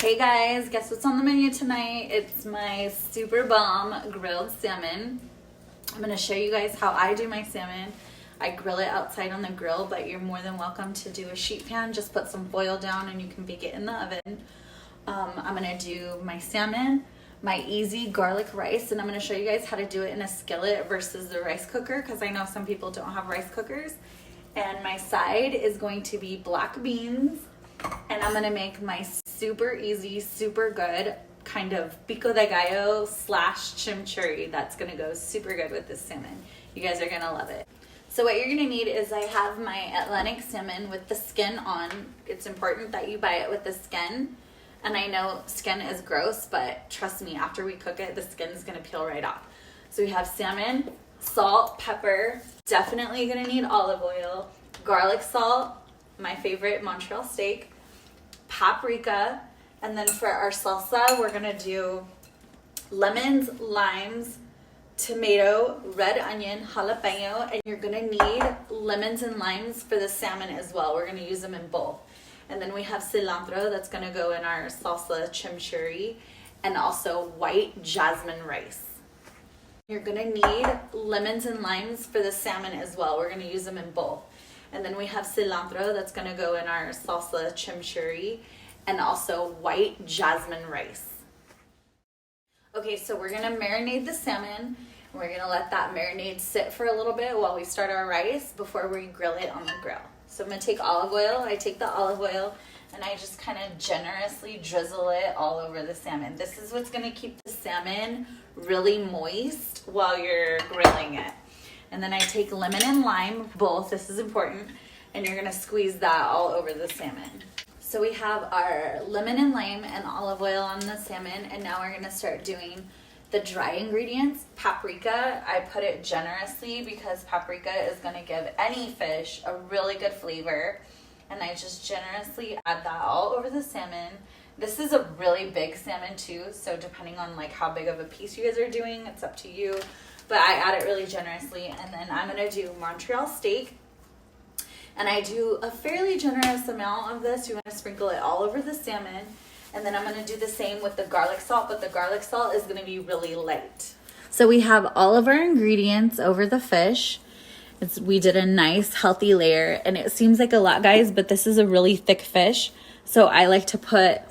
Hey guys, guess what's on the menu tonight? It's my super bomb grilled salmon. I'm going to show you guys how I do my salmon. I grill it outside on the grill, but you're more than welcome to do a sheet pan. Just put some foil down and you can bake it in the oven. I'm going to do my salmon, my easy garlic rice, and I'm going to show you guys how to do it in a skillet versus the rice cooker because I know some people don't have rice cookers. And my side is going to be black beans. And I'm gonna make my super easy, super good kind of pico de gallo / chimchurri. That's gonna go super good with this salmon. You guys are gonna love it. So what you're gonna need is I have my Atlantic salmon with the skin on. It's important that you buy it with the skin. And I know skin is gross, but trust me, after we cook it, the skin's gonna peel right off. So we have salmon, salt, pepper, definitely gonna need olive oil, garlic salt, my favorite Montreal Steak, paprika, and then for our salsa, we're gonna do lemons, limes, tomato, red onion, jalapeño, and you're gonna need lemons and limes for the salmon as well. We're gonna use them in both. And then we have cilantro that's gonna go in our salsa chimchurri, and also white jasmine rice. You're gonna need lemons and limes for the salmon as well. We're gonna use them in both. And then we have cilantro that's gonna go in our salsa chimchurri, and also white jasmine rice. Okay, so we're gonna marinate the salmon. We're gonna let that marinade sit for a little bit while we start our rice before we grill it on the grill. So I'm gonna take olive oil. I take the olive oil and I just kind of generously drizzle it all over the salmon. This is what's gonna keep the salmon really moist while you're grilling it. And then I take lemon and lime, both, this is important, and you're gonna squeeze that all over the salmon. So we have our lemon and lime and olive oil on the salmon, and now we're gonna start doing the dry ingredients. Paprika, I put it generously because paprika is gonna give any fish a really good flavor. And I just generously add that all over the salmon. This is a really big salmon too, so depending on like how big of a piece you guys are doing, it's up to you. But I add it really generously. And then I'm gonna do Montreal Steak. And I do a fairly generous amount of this. You wanna sprinkle it all over the salmon. And then I'm gonna do the same with the garlic salt, but the garlic salt is gonna be really light. So we have all of our ingredients over the fish. We did a nice healthy layer, and it seems like a lot, guys, but this is a really thick fish. So I like to put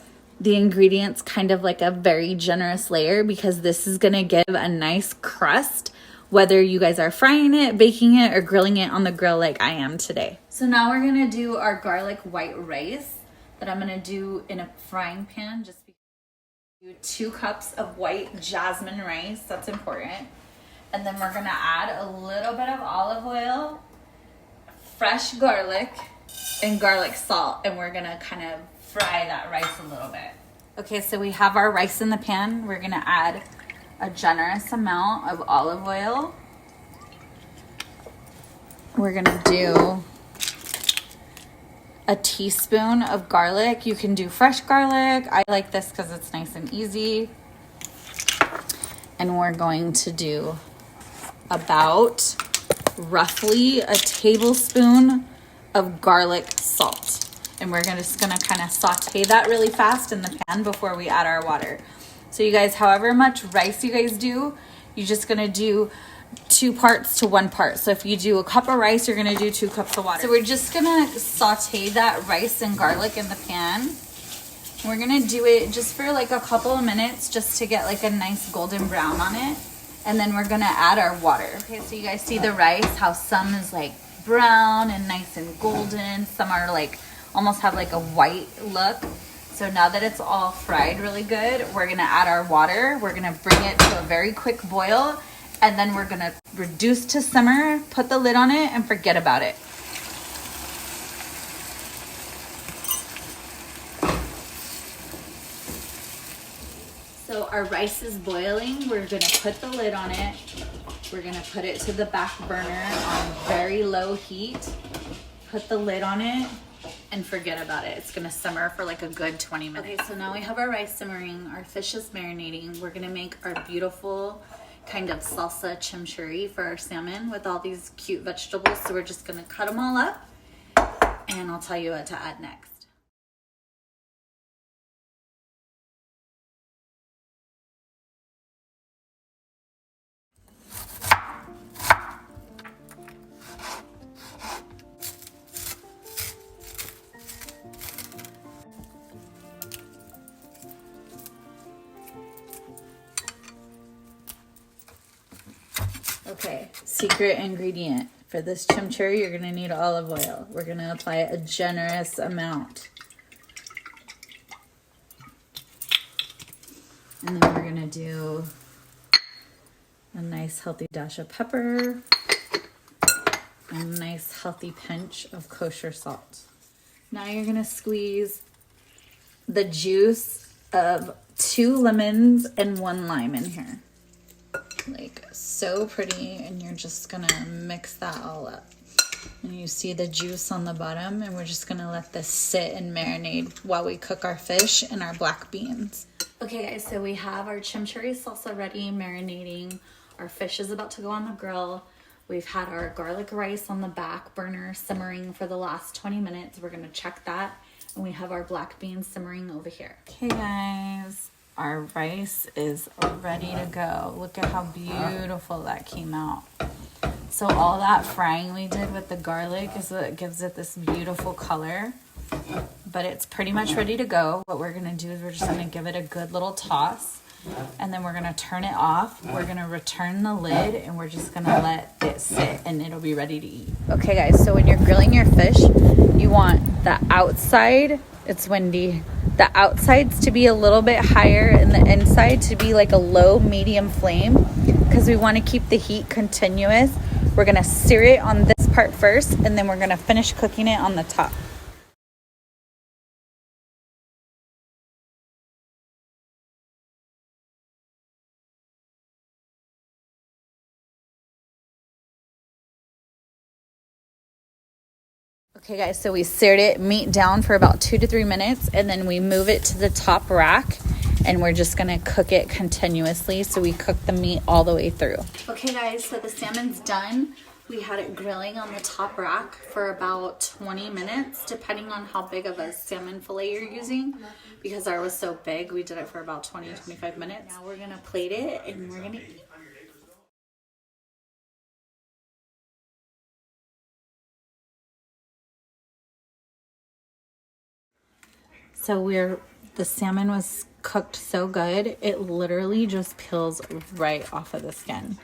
the ingredients kind of like a very generous layer because this is gonna give a nice crust, whether you guys are frying it, baking it, or grilling it on the grill like I am today. So now we're gonna do our garlic white rice that I'm gonna do in a frying pan. Just do 2 cups of white jasmine rice, that's important. And then we're gonna add a little bit of olive oil, fresh garlic, and garlic salt, and we're gonna kind of fry that rice a little bit. Okay, so we have our rice in the pan. We're gonna add a generous amount of olive oil. We're gonna do a teaspoon of garlic. You can do fresh garlic. I like this because it's nice and easy. And we're going to do about roughly a tablespoon of garlic salt. And we're just gonna kind of saute that really fast in the pan before we add our water. So you guys, however much rice you guys do, you're just gonna do 2 parts to 1 part. So if you do a cup of rice, you're gonna do 2 cups of water. So we're just gonna saute that rice and garlic in the pan. We're gonna do it just for like a couple of minutes just to get like a nice golden brown on it. And then we're gonna add our water. Okay, so you guys see the rice, how some is like brown and nice and golden. Some are like, almost have like a white look. So now that it's all fried really good, we're gonna add our water. We're gonna bring it to a very quick boil, and then we're gonna reduce to simmer, put the lid on it, and forget about it. So our rice is boiling. We're gonna put the lid on it. We're gonna put it to the back burner on very low heat. Put the lid on it and forget about it. It's gonna simmer for like a good 20 minutes. Okay, so now we have our rice simmering, our fish is marinating. We're gonna make our beautiful kind of salsa chimchurri for our salmon with all these cute vegetables. So we're just gonna cut them all up and I'll tell you what to add next. Okay, secret ingredient. For this chimchurri, you're gonna need olive oil. We're gonna apply a generous amount. And then we're gonna do a nice healthy dash of pepper, and a nice healthy pinch of kosher salt. Now you're gonna squeeze the juice of 2 lemons and 1 lime in here. Like so pretty, and you're just gonna mix that all up. And you see the juice on the bottom, and we're just gonna let this sit and marinate while we cook our fish and our black beans. Okay guys, so we have our chimchurri salsa ready, marinating. Our fish is about to go on the grill. We've had our garlic rice on the back burner simmering for the last 20 minutes. We're gonna check that. And we have our black beans simmering over here. Okay guys, our rice is ready to go. Look at how beautiful that came out. So all that frying we did with the garlic is what gives it this beautiful color. But it's pretty much ready to go. What we're gonna do is we're just gonna give it a good little toss, and then we're gonna turn it off. We're gonna return the lid, and we're just gonna let it sit, and it'll be ready to eat. Okay guys, so when you're grilling your fish, you want the outside, it's windy, the outsides to be a little bit higher and the inside to be like a low medium flame, because we want to keep the heat continuous. We're gonna sear it on this part first, and then we're gonna finish cooking it on the top. Okay guys, so we seared it meat down for about 2 to 3 minutes, and then we move it to the top rack, and we're just gonna cook it continuously so we cook the meat all the way through. Okay guys, so the salmon's done. We had it grilling on the top rack for about 20 minutes, depending on how big of a salmon fillet you're using. Because ours was so big, we did it for about 20 to 25 minutes. Now we're gonna plate it, and we're gonna eat. So the salmon was cooked so good, it literally just peels right off of the skin.